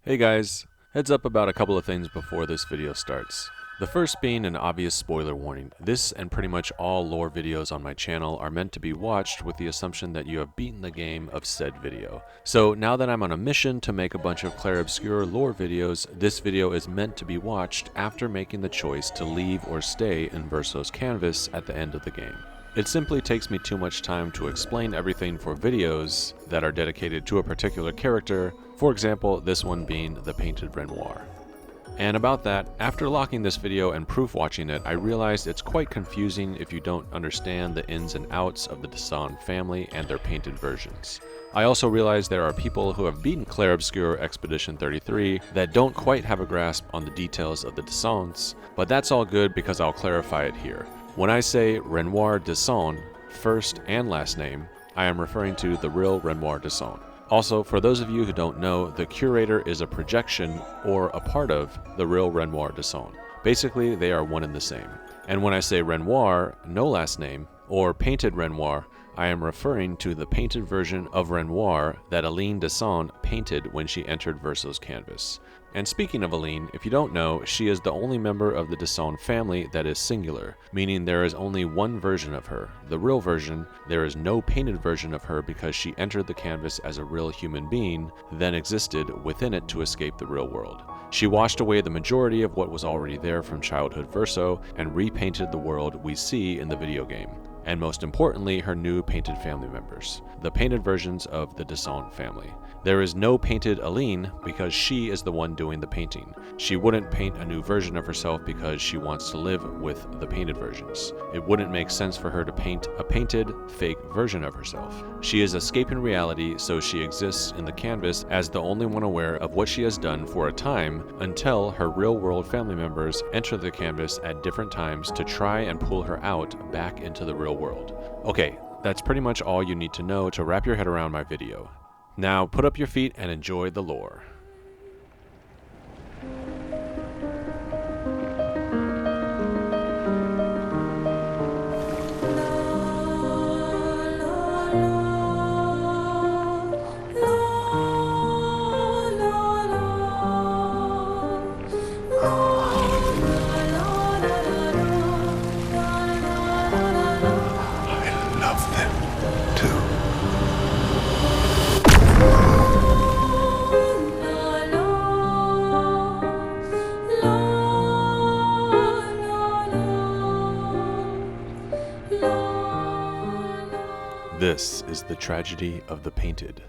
Hey guys, heads up about a couple of things before this video starts. The first being an obvious spoiler warning. This and pretty much all lore videos on my channel are meant to be watched with the assumption that you have beaten the game of said video. So now that I'm on a mission to make a bunch of Clair Obscur lore videos, this video is meant to be watched after making the choice to leave or stay in Verso's canvas at the end of the game. It simply takes me too much time to explain everything for videos that are dedicated to a particular character, for example, this one being the Painted Renoir. And about that, after locking this video and proof watching it, I realized it's quite confusing if you don't understand the ins and outs of the Dessendre family and their painted versions. I also realized there are people who have beaten Clair Obscur Expedition 33 that don't quite have a grasp on the details of the Dessendres, but that's all good because I'll clarify it here. When I say Renoir Dessendre, first and last name, I am referring to the real Renoir Dessendre. Also, for those of you who don't know, the curator is a projection or a part of the real Renoir Dessendre. Basically, they are one and the same. And when I say Renoir, no last name, or Painted Renoir, I am referring to the painted version of Renoir that Alicia Dessendre painted when she entered Verso's canvas. And speaking of Alicia, if you don't know, she is the only member of the Dessendre family that is singular, meaning there is only one version of her. The real version, there is no painted version of her because she entered the canvas as a real human being, then existed within it to escape the real world. She washed away the majority of what was already there from childhood Verso and repainted the world we see in the video game. And most importantly, her new painted family members, the painted versions of the Dessendre family. There is no painted Alicia because she is the one doing the painting. She wouldn't paint a new version of herself because she wants to live with the painted versions. It wouldn't make sense for her to paint a painted, fake version of herself. She is escaping reality, so she exists in the canvas as the only one aware of what she has done for a time until her real-world family members enter the canvas at different times to try and pull her out back into the real world. Okay, that's pretty much all you need to know to wrap your head around my video. Now put up your feet and enjoy the lore. This is the tragedy of the painted.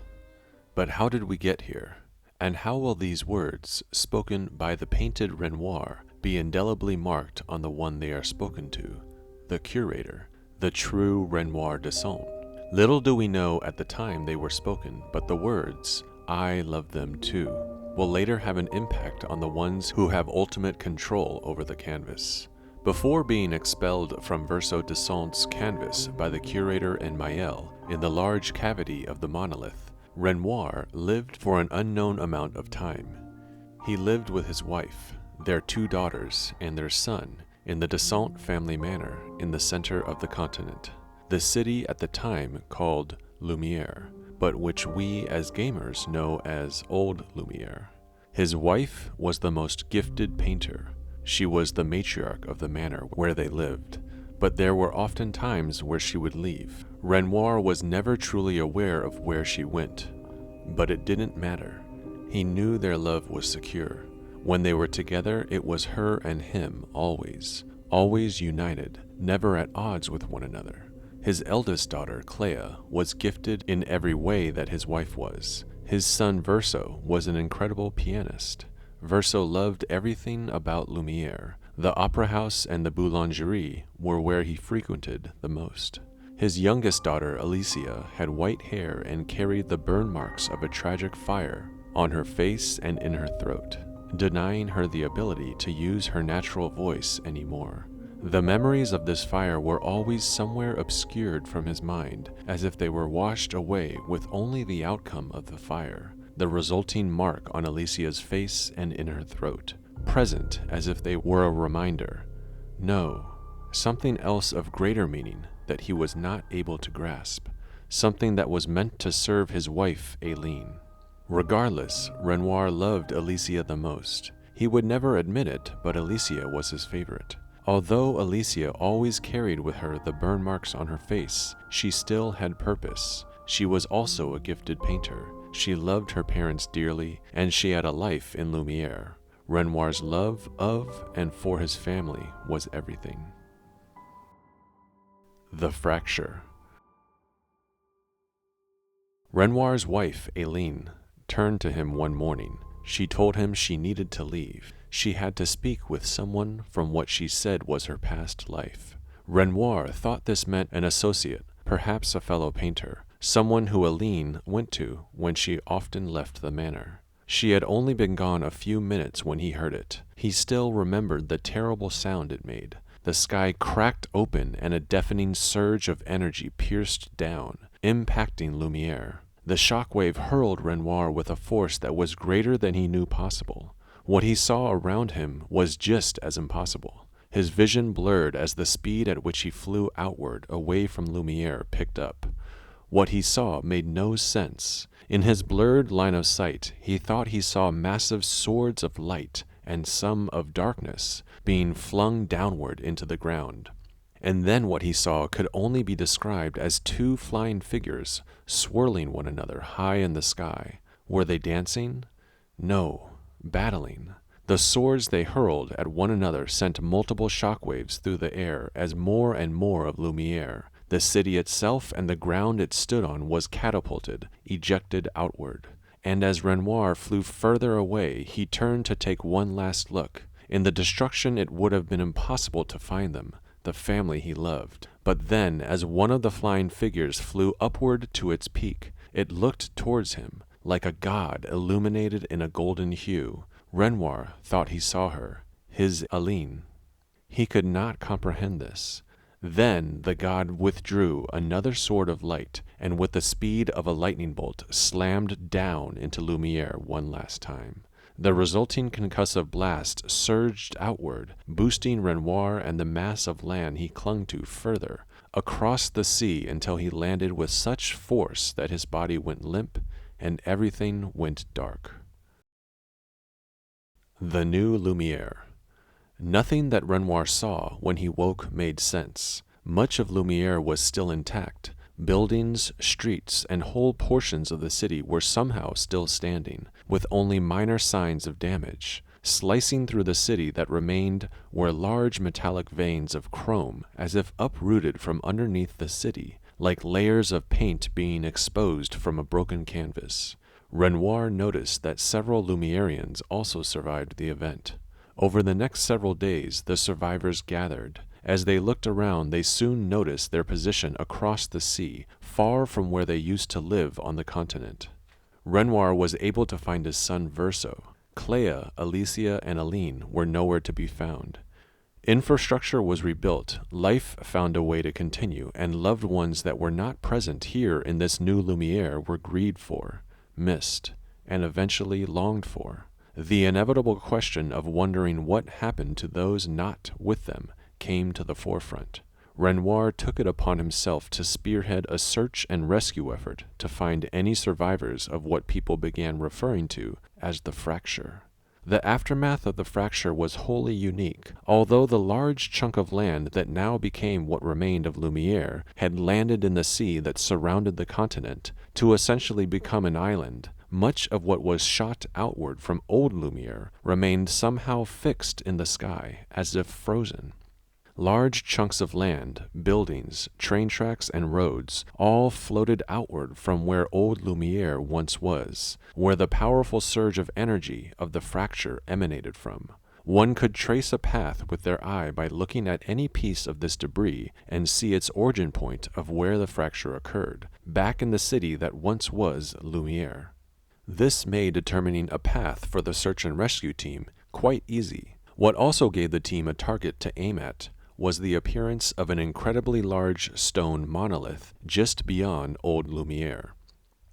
But how did we get here? And how will these words, spoken by the painted Renoir, be indelibly marked on the one they are spoken to, the curator, the true Renoir Dessendre? Little do we know at the time they were spoken, but the words, "I love them too," will later have an impact on the ones who have ultimate control over the canvas. Before being expelled from Verso Dessendre's canvas by the curator and Maelle in the large cavity of the monolith, Renoir lived for an unknown amount of time. He lived with his wife, their two daughters, and their son in the Dessendre family manor in the center of the continent, the city at the time called Lumiere, but which we as gamers know as Old Lumiere. His wife was the most gifted painter. She was the matriarch of the manor where they lived, but there were often times where she would leave. Renoir was never truly aware of where she went, but it didn't matter. He knew their love was secure. When they were together, it was her and him always, always united, never at odds with one another. His eldest daughter, Clair, was gifted in every way that his wife was. His son Verso was an incredible pianist. Verso loved everything about Lumiere. The opera house and the boulangerie were where he frequented the most. His youngest daughter, Alicia, had white hair and carried the burn marks of a tragic fire on her face and in her throat, denying her the ability to use her natural voice anymore. The memories of this fire were always somewhere obscured from his mind, as if they were washed away with only the outcome of the fire, the resulting mark on Alicia's face and in her throat, present as if they were a reminder. No, something else of greater meaning that he was not able to grasp, something that was meant to serve his wife, Alicia. Regardless, Renoir loved Alicia the most. He would never admit it, but Alicia was his favorite. Although Alicia always carried with her the burn marks on her face, she still had purpose. She was also a gifted painter. She loved her parents dearly, and she had a life in Lumiere. Renoir's love of and for his family was everything. The Fracture. Renoir's wife, Aileen, turned to him one morning. She told him she needed to leave. She had to speak with someone from what she said was her past life. Renoir thought this meant an associate, perhaps a fellow painter, someone who Aileen went to when she often left the manor. She had only been gone a few minutes when he heard it. He still remembered the terrible sound it made. The sky cracked open and a deafening surge of energy pierced down, impacting Lumiere. The shockwave hurled Renoir with a force that was greater than he knew possible. What he saw around him was just as impossible. His vision blurred as the speed at which he flew outward away from Lumiere picked up. What he saw made no sense. In his blurred line of sight, he thought he saw massive swords of light and some of darkness being flung downward into the ground. And then what he saw could only be described as two flying figures swirling one another high in the sky. Were they dancing? No, battling. The swords they hurled at one another sent multiple shockwaves through the air as more and more of Lumiere, the city itself and the ground it stood on, was catapulted, ejected outward. And as Renoir flew further away, he turned to take one last look. In the destruction it would have been impossible to find them, the family he loved. But then, as one of the flying figures flew upward to its peak, it looked towards him, like a god illuminated in a golden hue. Renoir thought he saw her, his Aileen. He could not comprehend this. Then the god withdrew another sword of light, and with the speed of a lightning bolt slammed down into Lumiere one last time. The resulting concussive blast surged outward, boosting Renoir and the mass of land he clung to further, across the sea until he landed with such force that his body went limp and everything went dark. The new Lumiere. Nothing that Renoir saw when he woke made sense. Much of Lumiere was still intact. Buildings, streets, and whole portions of the city were somehow still standing, with only minor signs of damage. Slicing through the city that remained were large metallic veins of chrome, as if uprooted from underneath the city, like layers of paint being exposed from a broken canvas. Renoir noticed that several Lumiereans also survived the event. Over the next several days, the survivors gathered. As they looked around, they soon noticed their position across the sea, far from where they used to live on the continent. Renoir was able to find his son Verso. Clair, Alicia, and Aileen were nowhere to be found. Infrastructure was rebuilt, life found a way to continue, and loved ones that were not present here in this new Lumiere were grieved for, missed, and eventually longed for. The inevitable question of wondering what happened to those not with them came to the forefront. Renoir took it upon himself to spearhead a search and rescue effort to find any survivors of what people began referring to as the fracture. The aftermath of the fracture was wholly unique. Although the large chunk of land that now became what remained of Lumiere had landed in the sea that surrounded the continent to essentially become an island, much of what was shot outward from old Lumiere remained somehow fixed in the sky, as if frozen. Large chunks of land, buildings, train tracks, and roads all floated outward from where old Lumiere once was, where the powerful surge of energy of the fracture emanated from. One could trace a path with their eye by looking at any piece of this debris and see its origin point of where the fracture occurred, back in the city that once was Lumiere. This made determining a path for the search and rescue team quite easy. What also gave the team a target to aim at was the appearance of an incredibly large stone monolith just beyond old Lumiere.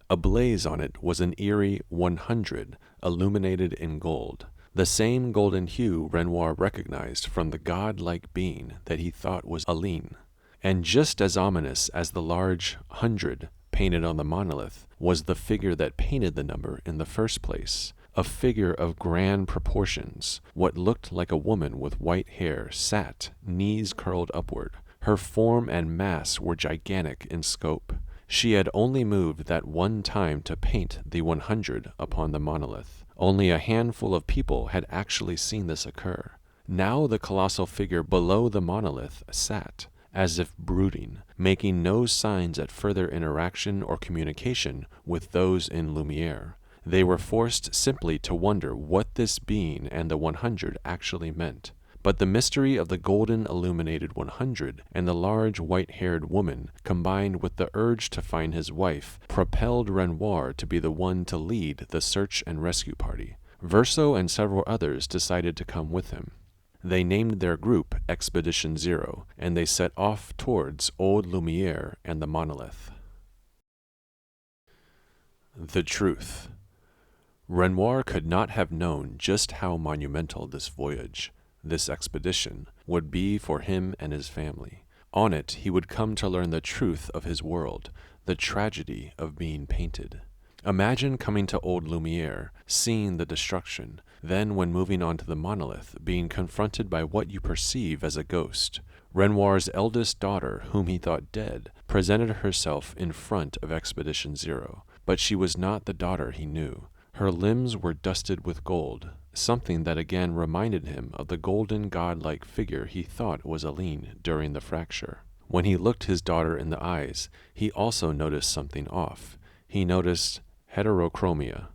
Ablaze on it was an eerie 100 illuminated in gold, the same golden hue Renoir recognized from the god-like being that he thought was Aileen. And just as ominous as the large 100 painted on the monolith was the figure that painted the number in the first place. A figure of grand proportions. What looked like a woman with white hair sat, knees curled upward. Her form and mass were gigantic in scope. She had only moved that one time to paint the 100 upon the monolith. Only a handful of people had actually seen this occur. Now the colossal figure below the monolith sat, as if brooding, making no signs at further interaction or communication with those in Lumiere. They were forced simply to wonder what this being and the 100 actually meant. But the mystery of the golden illuminated 100 and the large white-haired woman, combined with the urge to find his wife, propelled Renoir to be the one to lead the search and rescue party. Verso and several others decided to come with him. They named their group Expedition Zero, and they set off towards Old Lumiere and the monolith. The truth. Renoir could not have known just how monumental this voyage, this expedition, would be for him and his family. On it, he would come to learn the truth of his world, the tragedy of being painted. Imagine coming to Old Lumiere, seeing the destruction, then when moving on to the monolith, being confronted by what you perceive as a ghost. Renoir's eldest daughter, whom he thought dead, presented herself in front of Expedition Zero, but she was not the daughter he knew. Her limbs were dusted with gold, something that again reminded him of the golden god-like figure he thought was Aline during the fracture. When he looked his daughter in the eyes, he also noticed something off. He noticed heterochromia.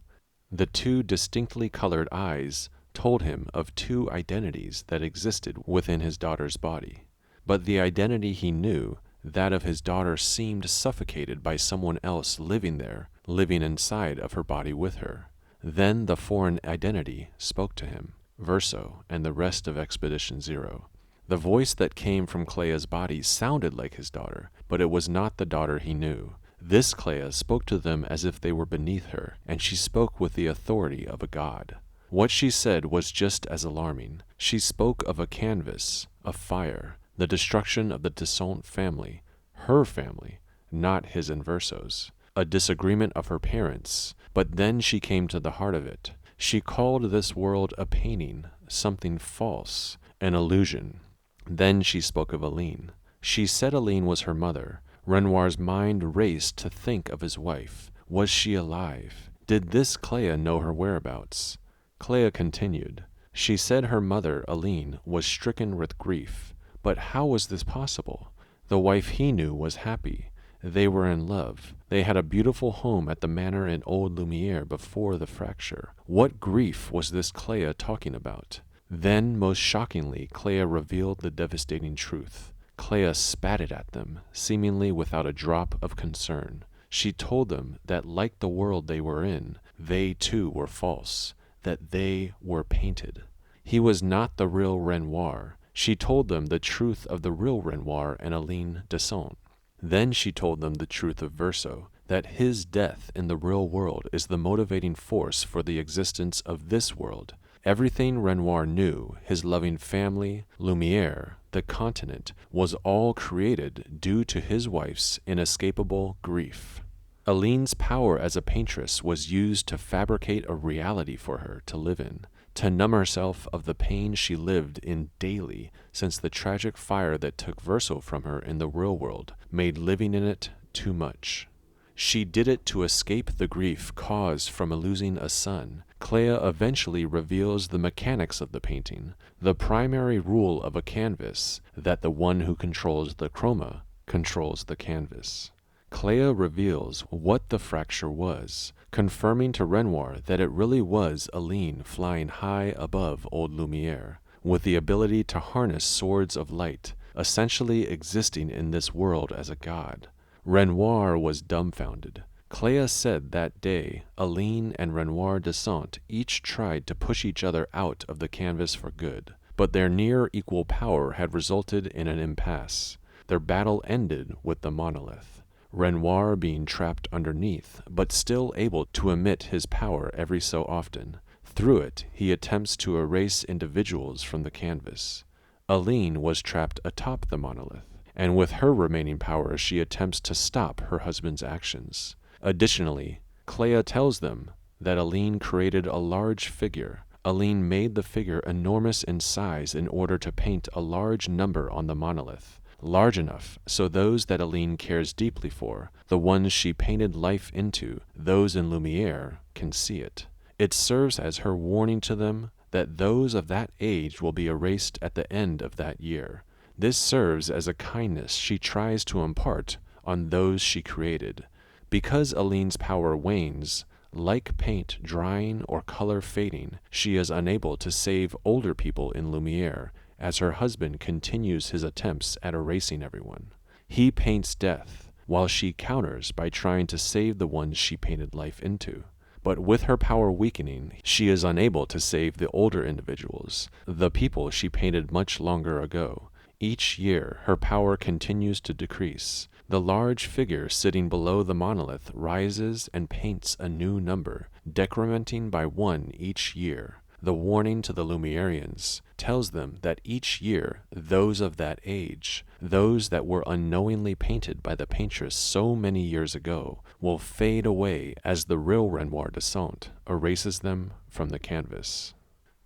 The two distinctly colored eyes told him of two identities that existed within his daughter's body. But the identity he knew, that of his daughter, seemed suffocated by someone else living there, living inside of her body with her. Then the foreign identity spoke to him, Verso and the rest of Expedition Zero. The voice that came from Clair's body sounded like his daughter, but it was not the daughter he knew. This Clair spoke to them as if they were beneath her, and she spoke with the authority of a god. What she said was just as alarming. She spoke of a canvas, of fire, the destruction of the Dessendre family, her family, not his and Verso's, a disagreement of her parents. But then she came to the heart of it. She called this world a painting, something false, an illusion. Then she spoke of Aline. She said Aline was her mother. Renoir's mind raced to think of his wife. Was she alive? Did this Clair know her whereabouts? Clair continued. She said her mother, Aline, was stricken with grief. But how was this possible? The wife he knew was happy. They were in love. They had a beautiful home at the manor in Old Lumiere before the fracture. What grief was this Clair talking about? Then, most shockingly, Clair revealed the devastating truth. Clair spat it at them, seemingly without a drop of concern. She told them that, like the world they were in, they too were false, that they were painted. He was not the real Renoir. She told them the truth of the real Renoir and Aline Dessendre. Then she told them the truth of Verso, that his death in the real world is the motivating force for the existence of this world. Everything Renoir knew, his loving family, Lumiere, the continent, was all created due to his wife's inescapable grief. Aline's power as a paintress was used to fabricate a reality for her to live in, to numb herself of the pain she lived in daily since the tragic fire that took Verso from her in the real world made living in it too much. She did it to escape the grief caused from losing a son. Clair eventually reveals the mechanics of the painting, the primary rule of a canvas, that the one who controls the chroma controls the canvas. Clair reveals what the fracture was, confirming to Renoir that it really was Aline flying high above Old Lumiere, with the ability to harness swords of light, essentially existing in this world as a god. Renoir was dumbfounded. Clair said that day Aline and Renoir Dessendre each tried to push each other out of the canvas for good, but their near equal power had resulted in an impasse. Their battle ended with the monolith, Renoir being trapped underneath, but still able to emit his power every so often. Through it, he attempts to erase individuals from the canvas. Aline was trapped atop the monolith, and with her remaining power she attempts to stop her husband's actions. Additionally, Clair tells them that Aline created a large figure. Aline made the figure enormous in size in order to paint a large number on the monolith, large enough so those that Aline cares deeply for, the ones she painted life into, those in Lumiere, can see it. It serves as her warning to them that those of that age will be erased at the end of that year. This serves as a kindness she tries to impart on those she created. Because Aline's power wanes, like paint drying or color fading, she is unable to save older people in Lumiere, as her husband continues his attempts at erasing everyone. He paints death, while she counters by trying to save the ones she painted life into. But with her power weakening, she is unable to save the older individuals, the people she painted much longer ago. Each year, her power continues to decrease. The large figure sitting below the monolith rises and paints a new number, decrementing by 1 each year. The warning to the Lumiereans tells them that each year, those of that age, those that were unknowingly painted by the paintress so many years ago, will fade away as the real Renoir Dessendre erases them from the canvas.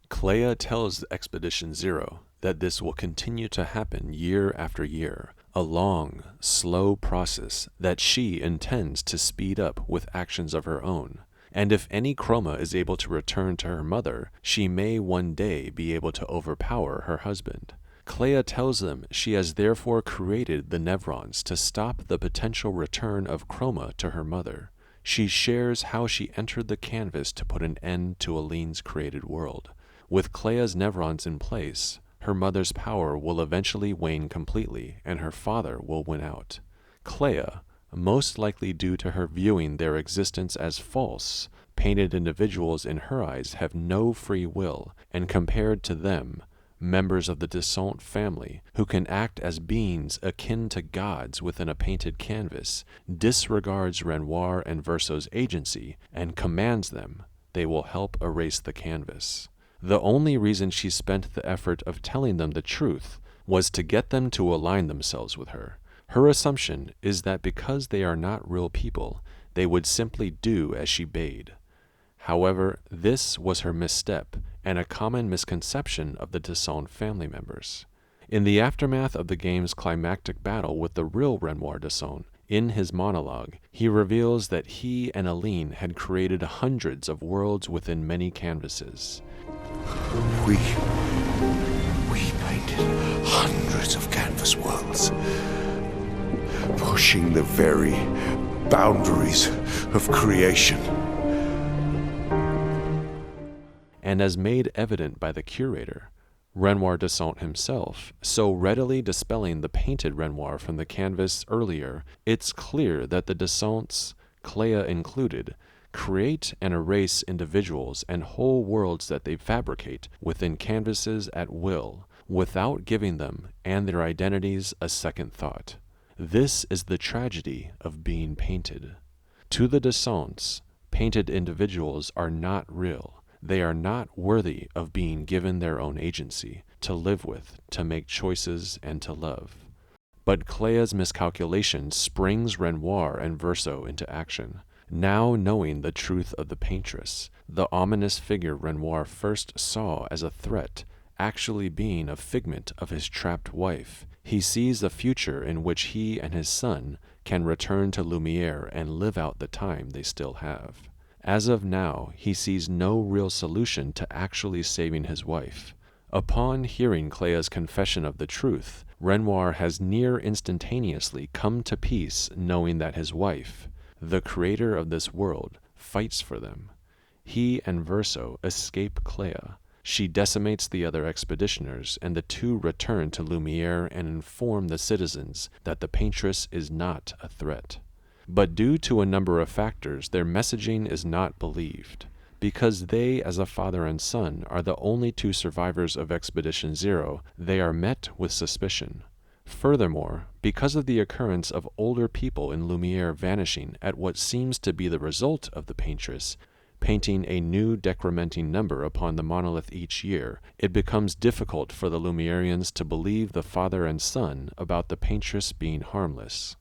Clair tells Expedition Zero that this will continue to happen year after year, a long, slow process that she intends to speed up with actions of her own. And if any chroma is able to return to her mother, she may one day be able to overpower her husband. Clair tells them she has therefore created the Nevrons to stop the potential return of chroma to her mother. She shares how she entered the canvas to put an end to Aline's created world. With Clair's Nevrons in place, her mother's power will eventually wane completely, and her father will win out. Clair, most likely due to her viewing their existence as false, painted individuals in her eyes have no free will, and compared to them, members of the Dessendre family, who can act as beings akin to gods within a painted canvas, disregards Renoir and Verso's agency and commands them they will help erase the canvas. The only reason she spent the effort of telling them the truth was to get them to align themselves with her. Her assumption is that because they are not real people, they would simply do as she bade. However, this was her misstep and a common misconception of the Dessendre family members. In the aftermath of the game's climactic battle with the real Renoir Dessendre, in his monologue, he reveals that he and Aline had created hundreds of worlds within many canvases. We painted hundreds of canvas worlds, pushing the very boundaries of creation. And as made evident by the curator, Renoir Dessendre himself, so readily dispelling the painted Renoir from the canvas earlier, it's clear that the Dessendres, Clair included, create and erase individuals and whole worlds that they fabricate within canvases at will, without giving them and their identities a second thought. This is the tragedy of being painted. To the Dessendres, painted individuals are not real. They are not worthy of being given their own agency, to live with, to make choices, and to love. But Clair's miscalculation springs Renoir and Verso into action. Now knowing the truth of the paintress, the ominous figure Renoir first saw as a threat, actually being a figment of his trapped wife, he sees a future in which he and his son can return to Lumiere and live out the time they still have. As of now, he sees no real solution to actually saving his wife. Upon hearing Clair's confession of the truth, Renoir has near instantaneously come to peace knowing that his wife, the creator of this world, fights for them. He and Verso escape Clair. She decimates the other expeditioners, and the two return to Lumiere and inform the citizens that the paintress is not a threat. But due to a number of factors, their messaging is not believed. Because they, as a father and son, are the only two survivors of Expedition Zero, they are met with suspicion. Furthermore, because of the occurrence of older people in Lumiere vanishing at what seems to be the result of the paintress, painting a new decrementing number upon the monolith each year, it becomes difficult for the Lumiereans to believe the father and son about the paintress being harmless.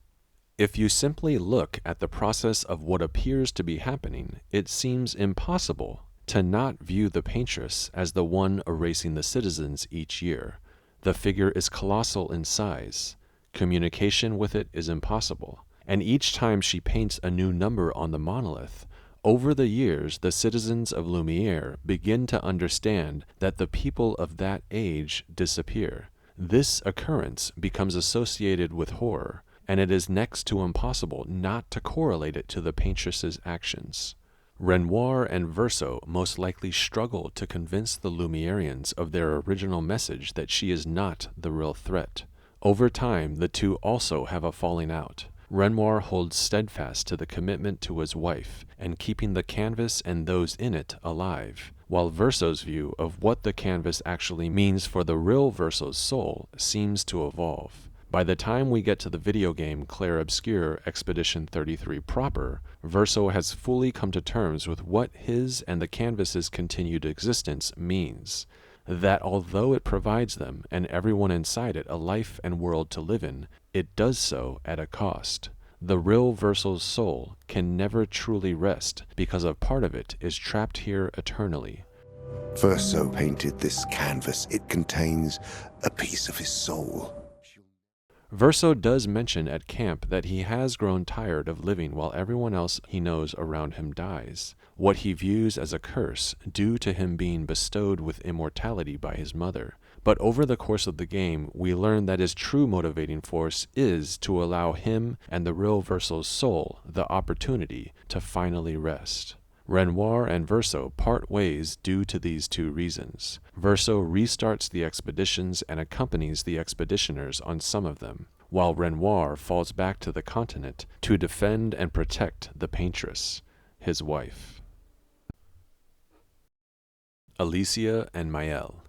If you simply look at the process of what appears to be happening, it seems impossible to not view the paintress as the one erasing the citizens each year. The figure is colossal in size. Communication with it is impossible. And each time she paints a new number on the monolith, over the years the citizens of Lumiere begin to understand that the people of that age disappear. This occurrence becomes associated with horror, and it is next to impossible not to correlate it to the paintress's actions. Renoir and Verso most likely struggle to convince the Lumiereans of their original message that she is not the real threat. Over time, the two also have a falling out. Renoir holds steadfast to the commitment to his wife and keeping the canvas and those in it alive, while Verso's view of what the canvas actually means for the real Verso's soul seems to evolve. By the time we get to the video game Clair Obscur Expedition 33 proper, Verso has fully come to terms with what his and the canvas's continued existence means. That although it provides them and everyone inside it a life and world to live in, it does so at a cost. The real Verso's soul can never truly rest because a part of it is trapped here eternally. Verso painted this canvas. It contains a piece of his soul. Verso does mention at camp that he has grown tired of living while everyone else he knows around him dies, what he views as a curse due to him being bestowed with immortality by his mother. But over the course of the game, we learn that his true motivating force is to allow him and the real Verso's soul the opportunity to finally rest. Renoir and Verso part ways due to these two reasons. Verso restarts the expeditions and accompanies the expeditioners on some of them, while Renoir falls back to the continent to defend and protect the paintress, his wife. Alicia and Maelle.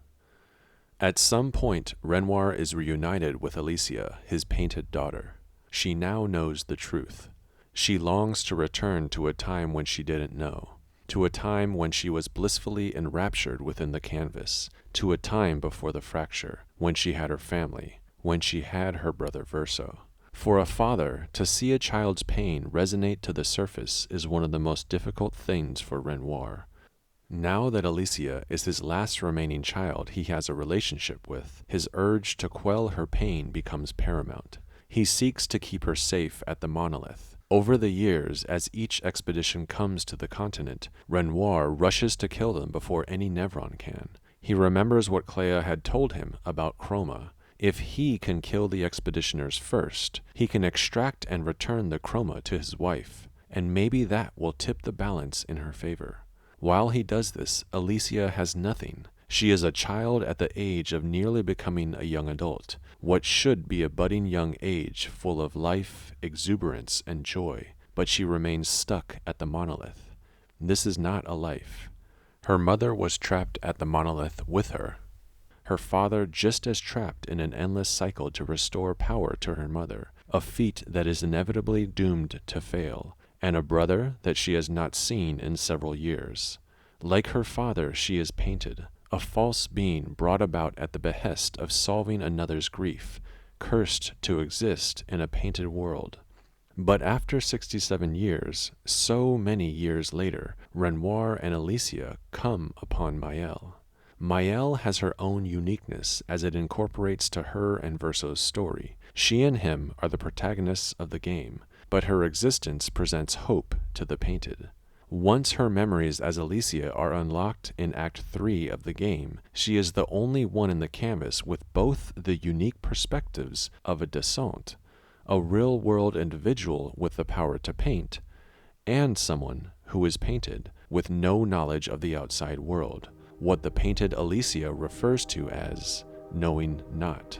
At some point, Renoir is reunited with Alicia, his painted daughter. She now knows the truth. She longs to return to a time when she didn't know, to a time when she was blissfully enraptured within the canvas, to a time before the fracture, when she had her family, when she had her brother Verso. For a father, to see a child's pain resonate to the surface is one of the most difficult things for Renoir. Now that Alicia is his last remaining child he has a relationship with, his urge to quell her pain becomes paramount. He seeks to keep her safe at the monolith. Over the years, as each expedition comes to the continent, Renoir rushes to kill them before any Nevron can. He remembers what Clair had told him about chroma. If he can kill the expeditioners first, he can extract and return the chroma to his wife, and maybe that will tip the balance in her favor. While he does this, Alicia has nothing. She is a child at the age of nearly becoming a young adult, what should be a budding young age full of life, exuberance, and joy, but she remains stuck at the monolith. This is not a life. Her mother was trapped at the monolith with her. Her father just as trapped in an endless cycle to restore power to her mother, a feat that is inevitably doomed to fail, and a brother that she has not seen in several years. Like her father, she is painted, a false being brought about at the behest of solving another's grief, cursed to exist in a painted world. But after 67 years, so many years later, Renoir and Alicia come upon Maelle. Maelle has her own uniqueness as it incorporates to her and Verso's story. She and him are the protagonists of the game, but her existence presents hope to the painted. Once her memories as Alicia are unlocked in Act 3 of the game, she is the only one in the canvas with both the unique perspectives of a Dessendre, a real-world individual with the power to paint, and someone who is painted with no knowledge of the outside world, what the painted Alicia refers to as knowing not.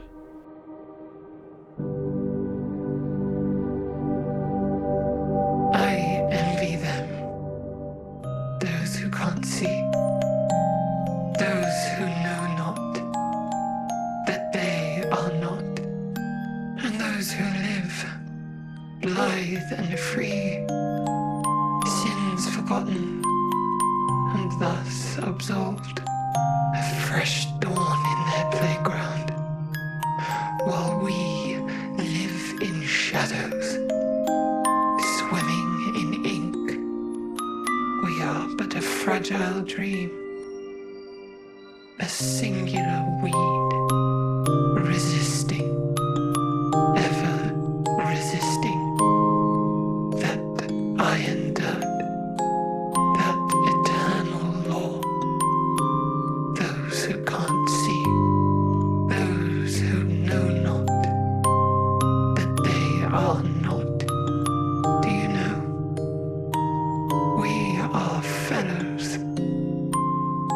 I envy them, those who can't see, those who know not that they are not, and those who live, blithe and free, sins forgotten, and thus absolved, a fresh dawn in their playground, while we live in shadows, fragile dream, a singular weed, resisting, ever resisting, that iron dirt, that eternal law. Those who can't see, those who know not, that they are not. Do you know? We are fellows.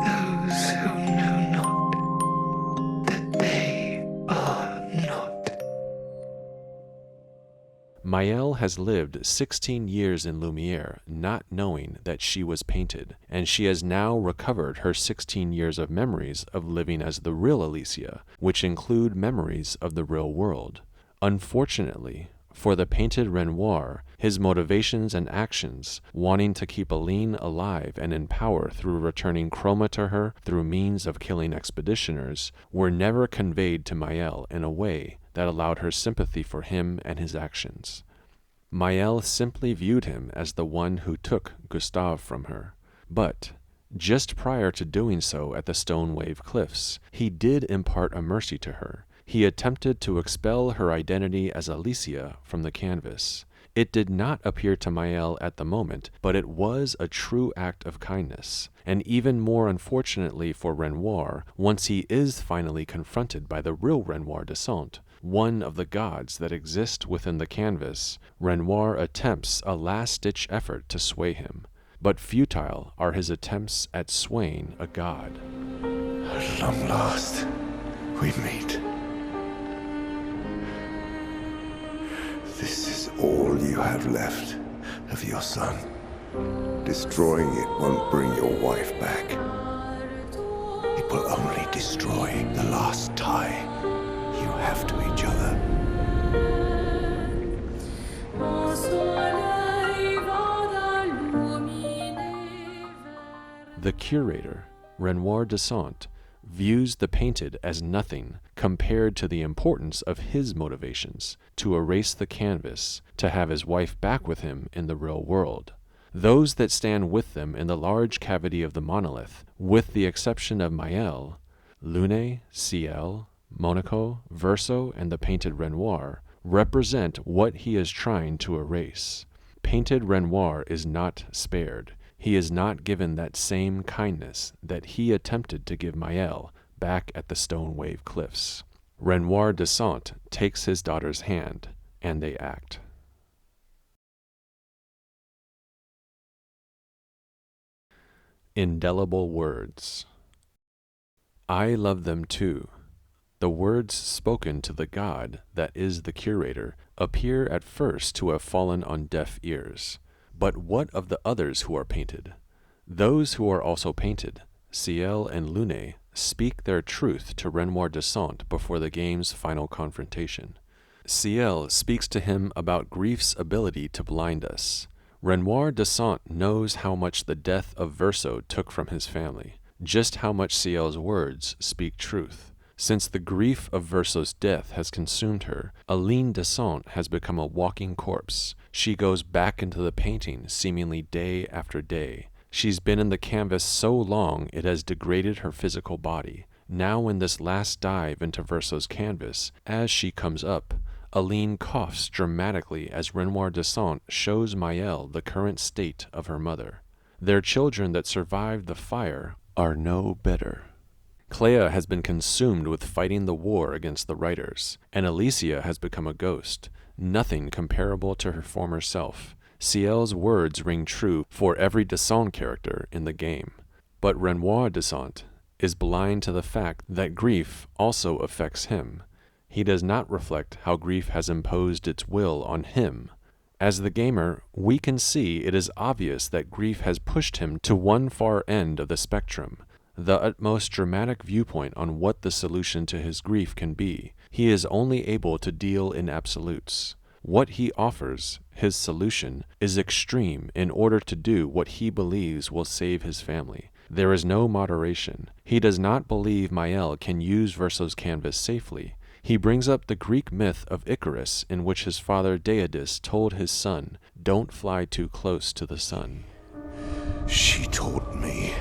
Those who know not, that they are not. Maelle has lived 16 years in Lumiere not knowing that she was painted, and she has now recovered her 16 years of memories of living as the real Alicia, which include memories of the real world. Unfortunately, for the Painted Renoir, his motivations and actions, wanting to keep Aline alive and in power through returning chroma to her through means of killing expeditioners, were never conveyed to Maelle in a way that allowed her sympathy for him and his actions. Maelle simply viewed him as the one who took Gustave from her. But, just prior to doing so at the Stone Wave Cliffs, he did impart a mercy to her. He attempted to expel her identity as Alicia from the canvas. It did not appear to Maelle at the moment, but it was a true act of kindness, and even more unfortunately for Renoir, once he is finally confronted by the real Renoir Dessendre, one of the gods that exist within the canvas, Renoir attempts a last-ditch effort to sway him. But futile are his attempts at swaying a god. At long last, we meet. This is all you have left of your son. Destroying it won't bring your wife back. It will only destroy the last tie you have to each other. The curator, Renoir Dessendre, views the painted as nothing compared to the importance of his motivations to erase the canvas, to have his wife back with him in the real world. Those that stand with them in the large cavity of the monolith, with the exception of Maelle, Lune, Ciel, Monaco, Verso, and the Painted Renoir, represent what he is trying to erase. Painted Renoir is not spared. He is not given that same kindness that he attempted to give Maelle back at the Stone Wave Cliffs. Renoir Dessendre takes his daughter's hand, and they act. Indelible words. I love them too. The words spoken to the god that is the curator appear at first to have fallen on deaf ears. But what of the others who are painted? Those who are also painted, Ciel and Lune, speak their truth to Renoir Dessendre before the game's final confrontation. Ciel speaks to him about grief's ability to blind us. Renoir Dessendre knows how much the death of Verso took from his family, just how much Ciel's words speak truth. Since the grief of Verso's death has consumed her, Aline Dessendre has become a walking corpse. She goes back into the painting seemingly day after day. She's been in the canvas so long it has degraded her physical body. Now in this last dive into Verso's canvas, as she comes up, Aline coughs dramatically as Renoir Dessendre shows Maelle the current state of her mother. Their children that survived the fire are no better. Clair has been consumed with fighting the war against the writers, and Alicia has become a ghost, nothing comparable to her former self. Ciel's words ring true for every Dessendre character in the game. But Renoir Dessendre is blind to the fact that grief also affects him. He does not reflect how grief has imposed its will on him. As the gamer, we can see it is obvious that grief has pushed him to one far end of the spectrum, the utmost dramatic viewpoint on what the solution to his grief can be. He is only able to deal in absolutes. What he offers, his solution, is extreme in order to do what he believes will save his family. There is no moderation. He does not believe Maelle can use Verso's canvas safely. He brings up the Greek myth of Icarus, in which his father Deidus told his son, "Don't fly too close to the sun." She taught me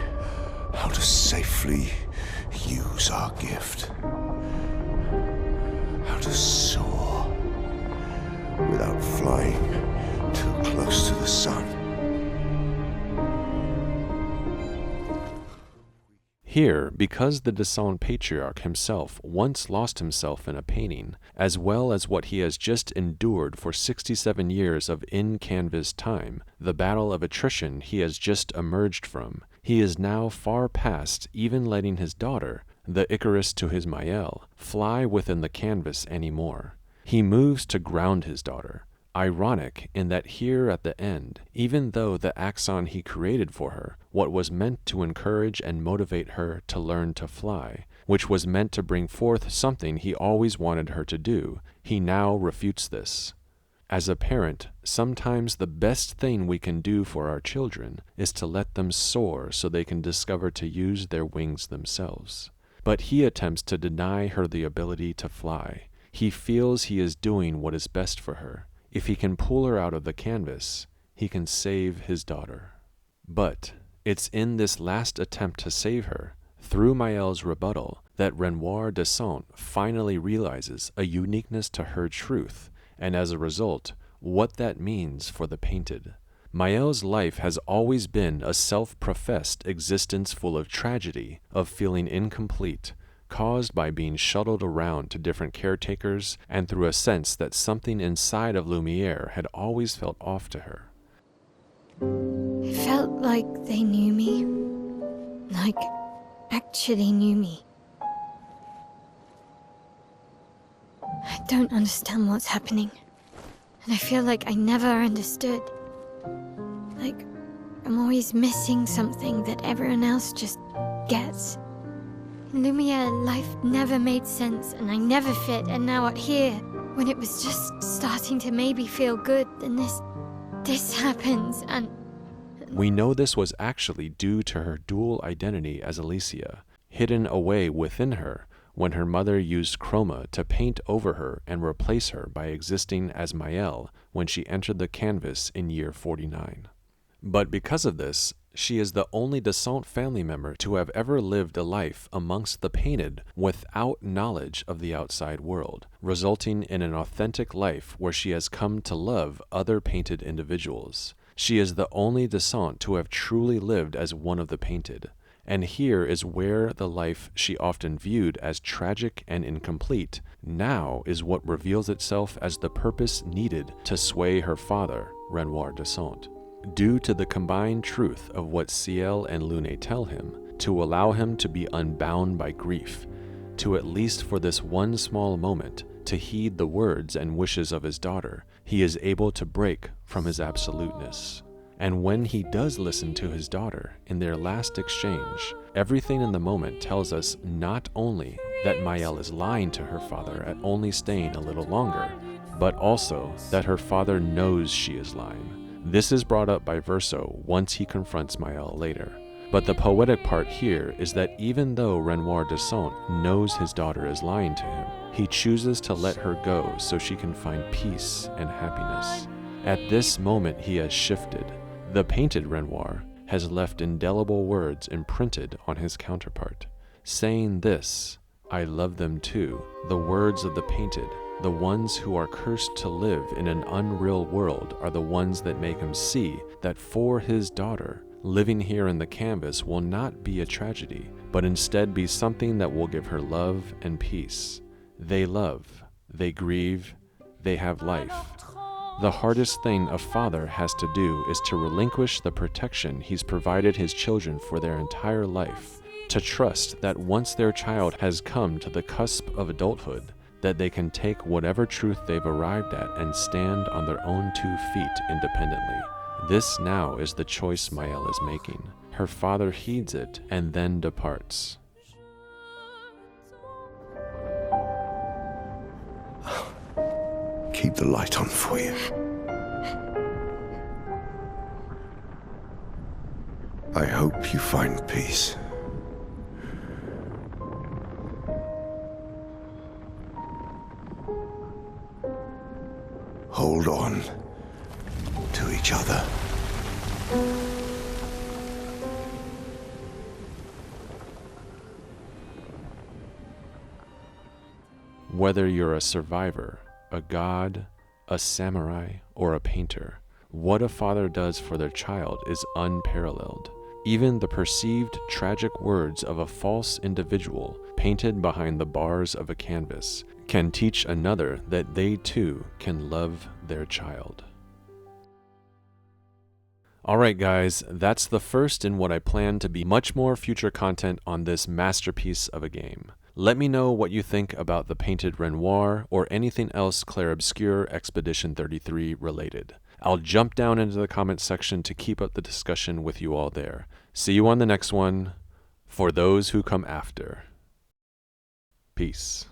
how to safely use our gift. How to soar without flying too close to the sun. Here, because the Dessendre patriarch himself once lost himself in a painting, as well as what he has just endured for 67 years of in-canvas time, the battle of attrition he has just emerged from, he is now far past even letting his daughter, the Icarus to his Maelle, fly within the canvas anymore. He moves to ground his daughter. Ironic in that here at the end, even though the axon he created for her, what was meant to encourage and motivate her to learn to fly, which was meant to bring forth something he always wanted her to do, he now refutes this. As a parent, sometimes the best thing we can do for our children is to let them soar so they can discover to use their wings themselves. But he attempts to deny her the ability to fly. He feels he is doing what is best for her. If he can pull her out of the canvas, he can save his daughter. But it's in this last attempt to save her, through Maelle's rebuttal, that Renoir Dessendre finally realizes a uniqueness to her truth, and as a result, what that means for the painted. Maelle's life has always been a self-professed existence full of tragedy, of feeling incomplete, caused by being shuttled around to different caretakers and through a sense that something inside of Lumiere had always felt off to her. It felt like they knew me. Like, actually knew me. I don't understand what's happening. And I feel like I never understood. Like, I'm always missing something that everyone else just gets. In Lumiere, life never made sense, and I never fit, and now out here, when it was just starting to maybe feel good, then this happens, and... We know this was actually due to her dual identity as Alicia, hidden away within her when her mother used chroma to paint over her and replace her by existing as Maelle when she entered the canvas in year 49. But because of this, she is the only Dessendre family member to have ever lived a life amongst the painted without knowledge of the outside world, resulting in an authentic life where she has come to love other painted individuals. She is the only Dessendre to have truly lived as one of the painted. And here is where the life she often viewed as tragic and incomplete now is what reveals itself as the purpose needed to sway her father, Renoir Dessendre. Due to the combined truth of what Ciel and Lune tell him, to allow him to be unbound by grief, to at least for this one small moment, to heed the words and wishes of his daughter, he is able to break from his absoluteness. And when he does listen to his daughter in their last exchange, everything in the moment tells us not only that Maelle is lying to her father at only staying a little longer, but also that her father knows she is lying. This is brought up by Verso once he confronts Maelle later. But the poetic part here is that even though Renoir Dessendre knows his daughter is lying to him, he chooses to let her go so she can find peace and happiness. At this moment he has shifted. The painted Renoir has left indelible words imprinted on his counterpart, saying this, "I love them too," the words of the painted. The ones who are cursed to live in an unreal world are the ones that make him see that for his daughter, living here in the canvas will not be a tragedy, but instead be something that will give her love and peace. They love, they grieve, they have life. The hardest thing a father has to do is to relinquish the protection he's provided his children for their entire life, to trust that once their child has come to the cusp of adulthood, that they can take whatever truth they've arrived at and stand on their own 2 feet independently. This now is the choice Maelle is making. Her father heeds it and then departs. Keep the light on for you. I hope you find peace. Hold on to each other. Whether you're a survivor, a god, a samurai, or a painter, what a father does for their child is unparalleled. Even the perceived tragic words of a false individual painted behind the bars of a canvas can teach another that they too can love their child. Alright guys, that's the first in what I plan to be much more future content on this masterpiece of a game. Let me know what you think about the Painted Renoir or anything else Clair Obscur Expedition 33 related. I'll jump down into the comments section to keep up the discussion with you all there. See you on the next one. For those who come after. Peace.